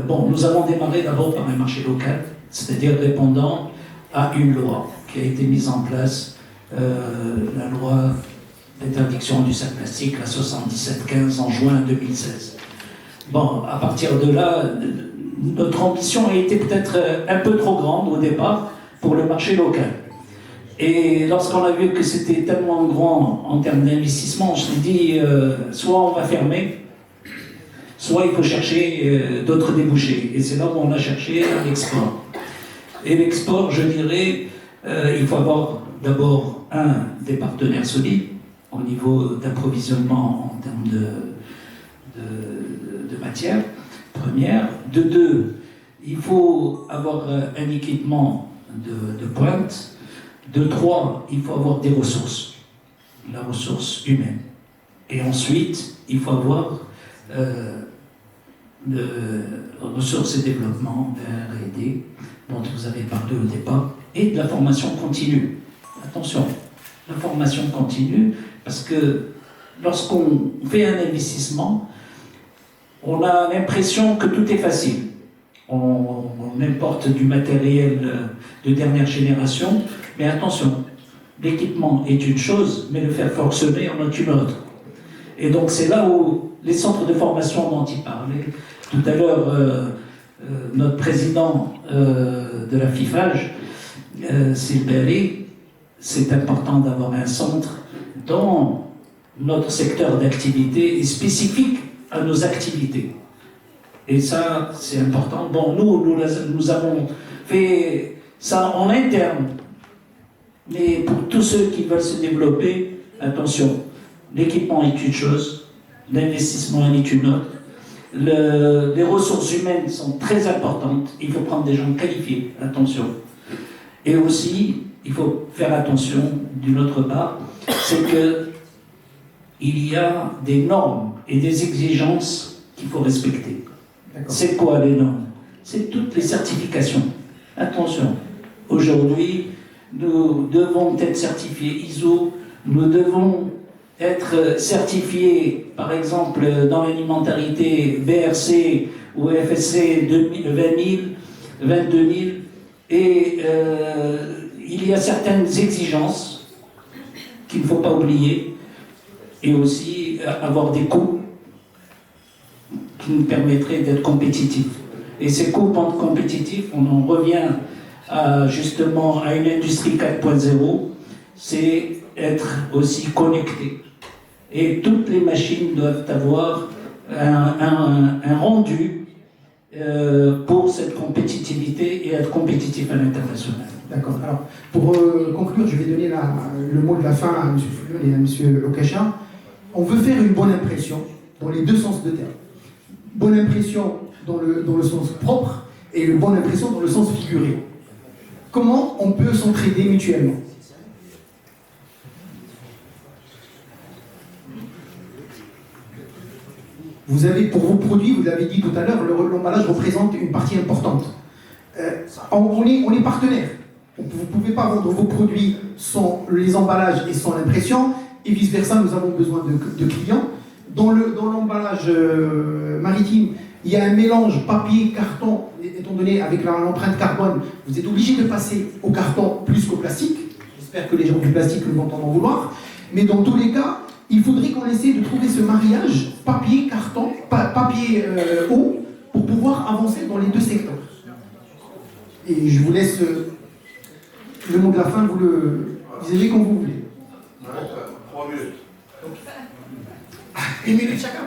Bon, nous avons démarré d'abord par un marché local, c'est-à-dire répondant à une loi qui a été mise en place, la loi d'interdiction du sac plastique, la 77-15 en juin 2016. Bon, à partir de là, notre ambition a été peut-être un peu trop grande au départ pour le marché local. Et lorsqu'on a vu que c'était tellement grand en termes d'investissement, je me dit, soit on va fermer, soit il faut chercher d'autres débouchés. Et c'est là où on a cherché l'export. Et l'export, je dirais, il faut avoir d'abord, des partenaires solides au niveau d'approvisionnement en termes de matières premières. De deux, il faut avoir un équipement de pointe. De trois, il faut avoir des ressources, la ressource humaine. Et ensuite, il faut avoir de ressources et développement, R&D, dont vous avez parlé au départ, et de la formation continue. Attention, la formation continue, parce que lorsqu'on fait un investissement, on a l'impression que tout est facile. On importe du matériel de dernière génération, mais attention, l'équipement est une chose, mais le faire fonctionner en est une autre. Et donc c'est là où les centres de formation dont il parlait, tout à l'heure, notre président de la FIFAGE, Sylvain, c'est important d'avoir un centre dans notre secteur d'activité et spécifique à nos activités. Et ça, c'est important. Bon, nous avons fait ça en interne. Mais pour tous ceux qui veulent se développer, attention, l'équipement est une chose, l'investissement est une autre. Les ressources humaines sont très importantes. Il faut prendre des gens qualifiés, attention. Et aussi, il faut faire attention d'une autre part, c'est qu'il y a des normes et des exigences qu'il faut respecter. C'est quoi les normes? C'est toutes les certifications. Attention, aujourd'hui, nous devons être certifiés ISO, nous devons être certifiés, par exemple, dans l'alimentarité BRC ou FSC 20 000, 22 000, et il y a certaines exigences qu'il ne faut pas oublier, et aussi avoir des coûts qui nous permettraient d'être compétitifs. Et ces coûts compétitifs, on en revient justement à une industrie 4.0, c'est être aussi connecté. Et toutes les machines doivent avoir un rendu pour cette compétitivité et être compétitif à l'international. D'accord. Alors, pour conclure, je vais donner le mot de la fin à M. Foulon et à M. Okasha. On veut faire une bonne impression dans les deux sens de terme. Bonne impression dans le sens propre et une bonne impression dans le sens figuré. Comment on peut s'entraider mutuellement? Vous avez, pour vos produits, vous l'avez dit tout à l'heure, l'emballage représente une partie importante. On est partenaires. Vous ne pouvez pas vendre vos produits sans les emballages et sans l'impression, et vice-versa, nous avons besoin de clients. Dans l'emballage maritime, il y a un mélange papier-carton, étant donné avec l'empreinte carbone, vous êtes obligé de passer au carton plus qu'au plastique. J'espère que les gens du plastique ne vont pas en vouloir. Mais dans tous les cas, il faudrait qu'on essaie de trouver ce mariage papier-carton, papier-eau, pour pouvoir avancer dans les deux secteurs. Et je vous laisse le mot de la fin, vous le visez comme vous voulez. 3 minutes. 1 minute chacun.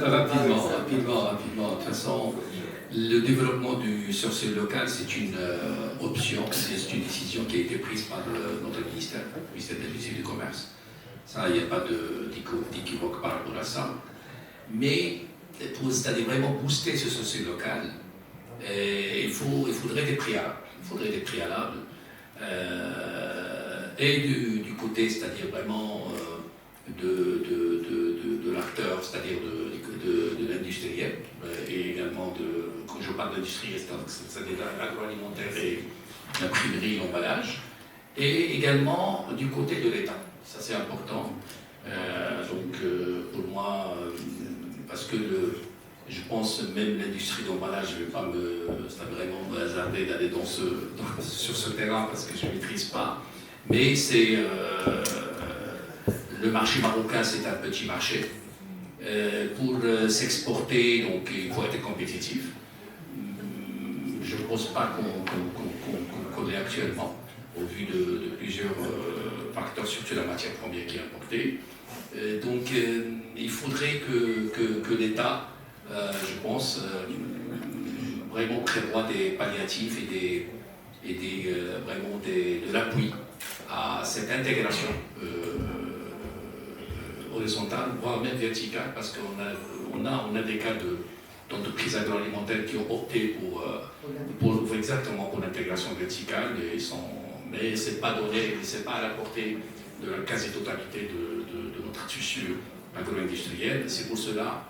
Rapidement. De toute façon, le développement du sourcing local, c'est une option, c'est une décision qui a été prise par notre ministère de l'Industrie et du Commerce. Ça, il n'y a pas d'équivoque par rapport à ça. Mais c'est-à-dire vraiment booster ce sourcing local, il faudrait des préalables. Et du côté, c'est-à-dire vraiment de l'acteur, c'est-à-dire de l'industriel, et également quand je parle d'industriel, c'est-à-dire l'agroalimentaire et l'imprimerie, l'emballage, et également du côté de l'État. Ça, c'est important. Pour moi, parce que je pense même l'industrie d'emballage, je ne vais pas vraiment me hasarder d'aller sur ce terrain parce que je ne maîtrise pas. Mais c'est le marché marocain, c'est un petit marché. Pour s'exporter, donc il faut être compétitif. pense pas qu'on l'ait actuellement, au vu de plusieurs facteurs, surtout la matière première qui est importée. Donc il faudrait que l'État, je pense, vraiment prévoit des palliatifs et vraiment de l'appui à cette intégration horizontale, voire même verticale, parce qu'on a des cas d'entreprises agroalimentaires qui ont opté pour exactement pour l'intégration verticale, mais ce n'est pas donné, c'est pas à la portée de la quasi-totalité de notre tissu agro-industriel. C'est pour cela,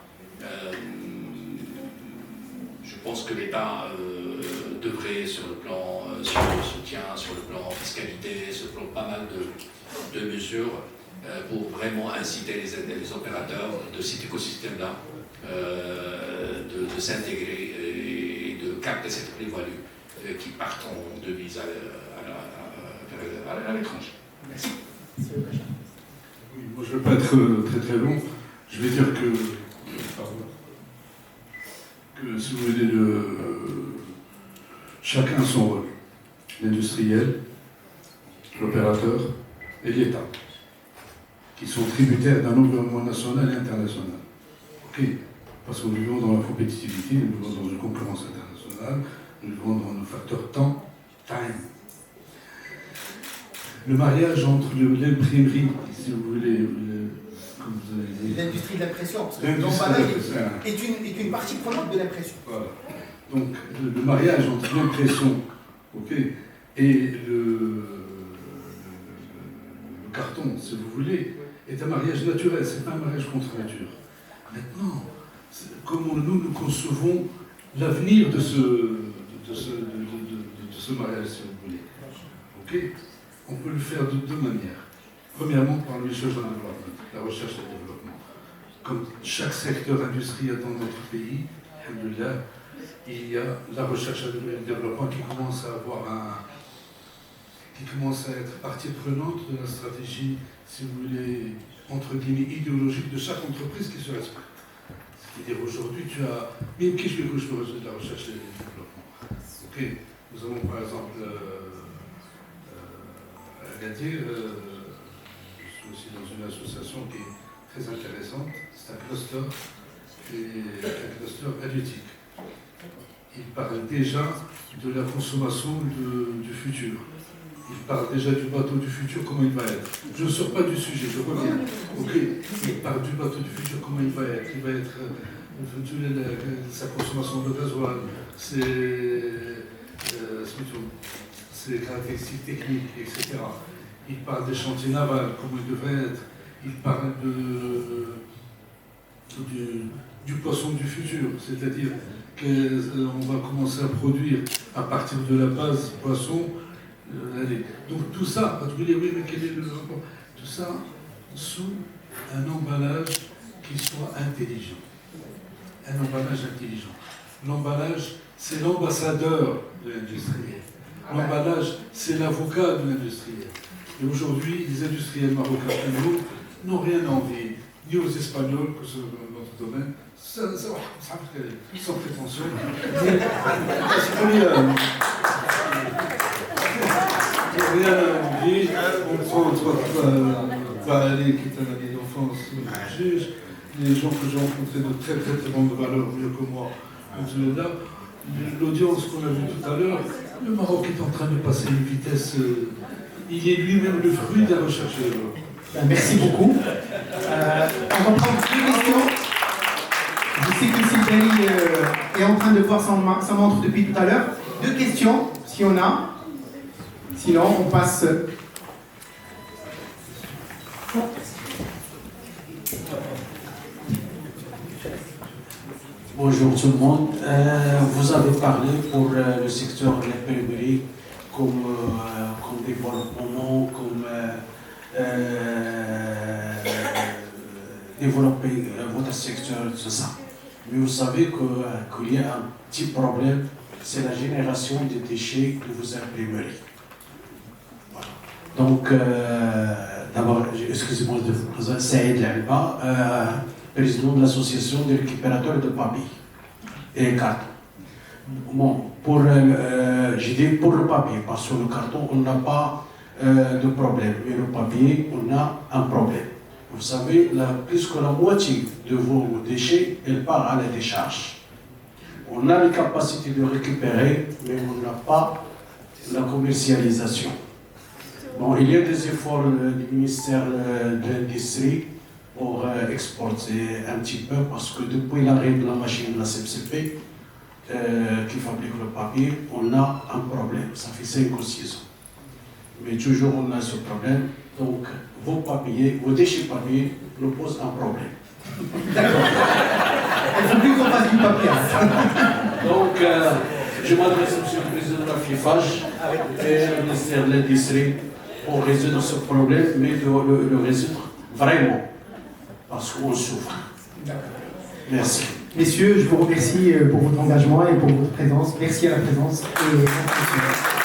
je pense que l'État devrait, sur le plan sur le soutien, sur le plan fiscalité, sur le plan pas mal de mesures, pour vraiment inciter les opérateurs de cet écosystème-là de s'intégrer et de capter cette plus-value qui partent en devise à l'étranger. Merci. Oui, moi je ne vais pas être très très long. Je vais dire que si vous voulez, chacun a son rôle. L'industriel, l'opérateur et l'État, qui sont tributaires d'un environnement national et international. Ok, parce que nous vivons dans la compétitivité, nous vivons dans une concurrence internationale, nous vivons dans nos facteurs temps, time. Le mariage entre l'imprimerie, si vous voulez, comme vous avez dit. L'industrie de l'impression, parce que l'emballage est une partie prenante de l'impression. Voilà. Donc le mariage entre l'impression, okay, et le carton, si vous voulez, est un mariage naturel, c'est pas un mariage contre nature. Maintenant, comment nous concevons l'avenir de ce mariage, si vous voulez. Okay. On peut le faire de deux manières. Premièrement, par le research and development, la recherche et le développement. Comme chaque secteur industriel dans notre pays, il y a la recherche et le développement qui commence à être partie prenante de la stratégie, si vous voulez, entre guillemets, idéologique de chaque entreprise qui se respecte. C'est-à-dire aujourd'hui, tu as une question que je peux résoudre de la recherche et du développement. Ok, nous avons par exemple à Agadir, je suis aussi dans une association qui est très intéressante, c'est un cluster halieutique. Il parle déjà de la consommation du futur. Il parle déjà du bateau du futur, comment il va être. Je ne sors pas du sujet, je reviens. Ok, il parle du bateau du futur, comment il va être. Il va être sa consommation de gasoil, ses caractéristiques techniques, etc. Il parle des chantiers navals, comment ils devraient être. Il parle du poisson du futur, c'est-à-dire qu'on va commencer à produire à partir de la base poisson. Donc tout ça, quand vous dites oui, mais quel est le rapport? Tout ça sous un emballage qui soit intelligent. Un emballage intelligent. L'emballage, c'est l'ambassadeur de l'industriel. L'emballage, c'est l'avocat de l'industriel. Et aujourd'hui, les industriels marocains et nous n'ont rien envie, ni aux Espagnols, que c'est notre domaine, sans prétention. Rien à envier. On prend aller, qui est un ami d'enfance, juge, les gens que j'ai rencontrés de très très très grande valeur, mieux que moi, là, l'audience qu'on a vue tout à l'heure, le Maroc est en train de passer une vitesse. Il est lui-même le fruit de la recherche et développement. Merci beaucoup. On va prendre deux questions. Je sais que Sylvain est en train de voir sa montre depuis tout à l'heure. Deux questions, si on a. Sinon, on passe. Bonjour tout le monde. Vous avez parlé pour le secteur de l'imprimerie comme développement, comme développer votre secteur, tout ça. Mais vous savez qu'il y a un petit problème, c'est la génération des déchets de vos imprimeries. Voilà. Donc, d'abord, excusez-moi de vous présenter, Saïd Lalba, président de l'association des récupérateurs de papier et carton. Bon, j'ai dit pour le papier, parce que le carton, on n'a pas de problème. Mais le papier, on a un problème. Vous savez, plus que la moitié de vos déchets, elle part à la décharge. On a les capacités de récupérer, mais on n'a pas la commercialisation. Bon, il y a des efforts du ministère de l'Industrie pour exporter un petit peu, parce que depuis l'arrêt de la machine de la CPCP, qui fabrique le papier, on a un problème. Ça fait 5 ou 6 ans. Mais toujours on a ce problème. Donc, vos papiers, vos déchets papier nous posent un problème. D'accord. Il faut plus qu'on fasse du papier. Donc, je m'adresse au président de la FIFAG et au ministère de l'Industrie pour résoudre ce problème, mais de le résoudre vraiment, parce qu'on souffre. Merci. Messieurs, je vous remercie pour votre engagement et pour votre présence. Merci à la présence et